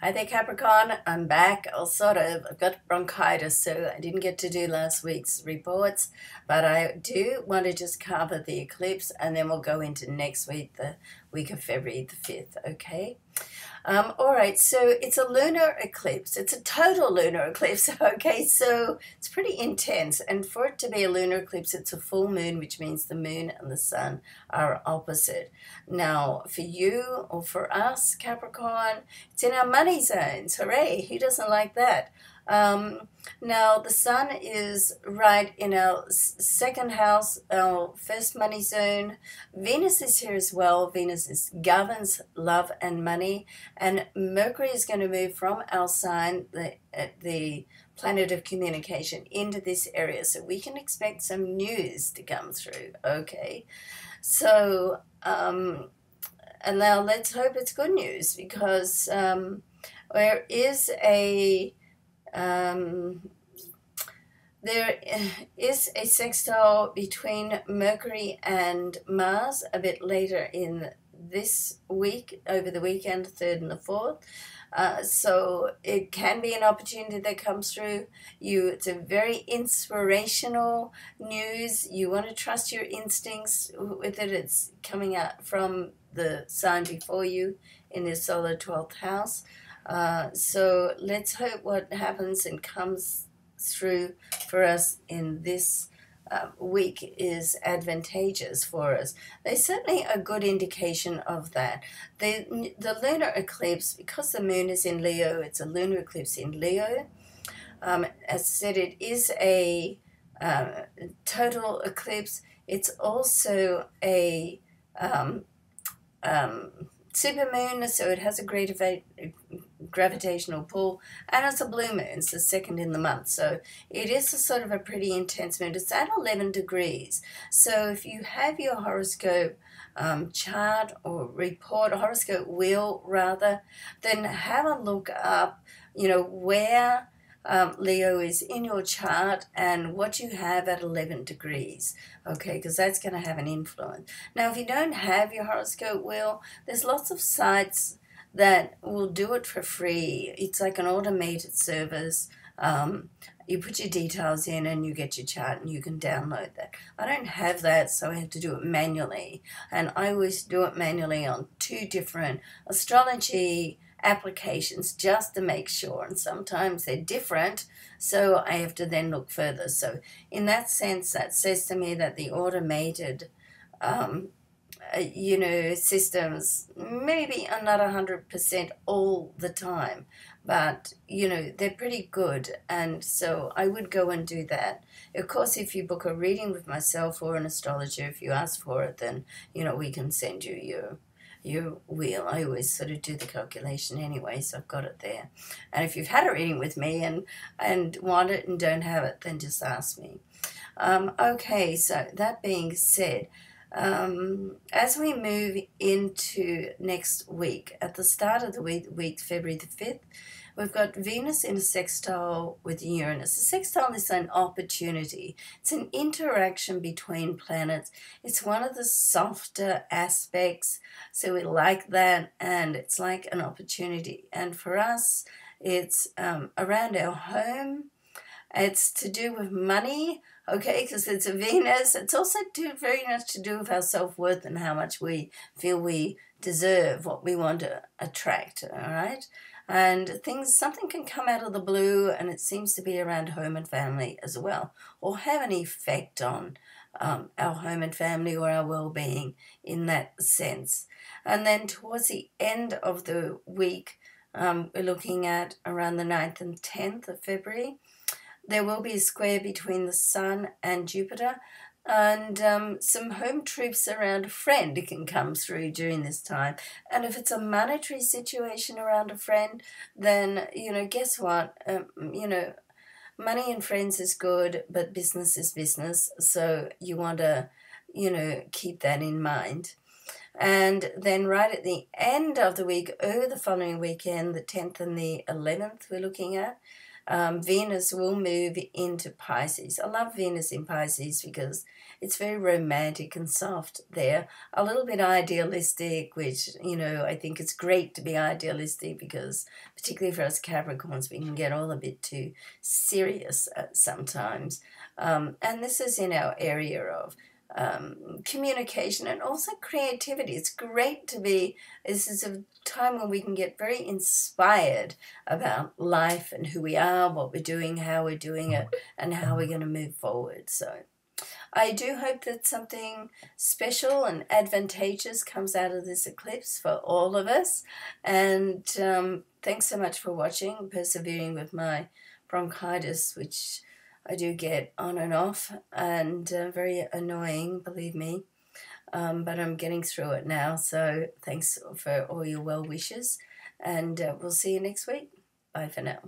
Hi there, Capricorn. I'm back. I've got bronchitis, so I didn't get to do last week's reports, but I do want to just cover the eclipse, and then we'll go into next week, the week of February the 5th, okay? All right, so it's a lunar eclipse. It's a total lunar eclipse, okay? So it's pretty intense, and for it to be a lunar eclipse, it's a full moon, which means the moon and the sun are opposite. Now, for you or for us, Capricorn, it's in our money zones. Hooray! Who doesn't like that? Now, the sun is right in our second house, our first money zone. Venus is here as well. Governs love and money. And Mercury is going to move from our sign, the planet of communication, into this area. So we can expect some news to come through, okay? So, and now let's hope it's good news, because there is a there is a sextile between Mercury and Mars a bit later in this week, over the weekend, 3rd and the 4th. So it can be an opportunity that comes through you. It's a very inspirational news. You want to trust your instincts with it. It's coming out from the sign before you in the solar 12th house. So let's hope what happens and comes through for us in this week is advantageous for us. There's certainly a good indication of that. The lunar eclipse, because the moon is in Leo, it's a lunar eclipse in Leo. As I said, it is a total eclipse. It's also a supermoon, so it has a greater gravitational pull, and it's a blue moon. It's the second in the month, so it is a sort of a pretty intense moon. It's at 11 degrees. So if you have your horoscope chart or report, horoscope wheel rather, then have a look up, where Leo is in your chart and what you have at 11 degrees, okay, because that's going to have an influence. Now, if you don't have your horoscope wheel, there's lots of sites that will do it for free. It's like an automated service. You put your details in and you get your chart and you can download that. I don't have that, so I have to do it manually, and I always do it manually on 2 different astrology applications just to make sure, and sometimes they're different, so I have to then look further. So in that sense, that says to me that the automated systems maybe are not 100% all the time, but they're pretty good, and so I would go and do that. Of course, if you book a reading with myself or an astrologer, if you ask for it, then we can send you your wheel. I always sort of do the calculation anyway, so I've got it there. And if you've had a reading with me and want it and don't have it, then just ask me. Okay, so that being said, as we move into next week, at the start of the week, February the 5th, we've got Venus in a sextile with Uranus. A sextile is an opportunity. It's an interaction between planets. It's one of the softer aspects, so we like that, and it's like an opportunity. And for us, it's around our home. It's to do with money, okay, because it's a Venus. It's also very much to do with our self-worth and how much we feel we deserve what we want to attract, all right? And something can come out of the blue, and it seems to be around home and family as well, or have an effect on our home and family or our well-being in that sense. And then towards the end of the week, we're looking at around the 9th and 10th of February. There will be a square between the Sun and Jupiter, and some home troops around a friend can come through during this time. And if it's a monetary situation around a friend, then, guess what? Money and friends is good, but business is business, so you want to, keep that in mind. And then right at the end of the week, over the following weekend, the 10th and the 11th we're looking at, Venus will move into Pisces. I love Venus in Pisces because it's very romantic and soft there, a little bit idealistic, which, I think it's great to be idealistic because, particularly for us Capricorns, we can get all a bit too serious sometimes. And this is in our area of communication and also creativity. It's great to be, this is a time when we can get very inspired about life and who we are, what we're doing, how we're doing it, and how we're going to move forward. So I do hope that something special and advantageous comes out of this eclipse for all of us. And thanks so much for watching, persevering with my bronchitis, which I do get on and off, and very annoying, believe me. But I'm getting through it now, so thanks for all your well wishes, and we'll see you next week. Bye for now.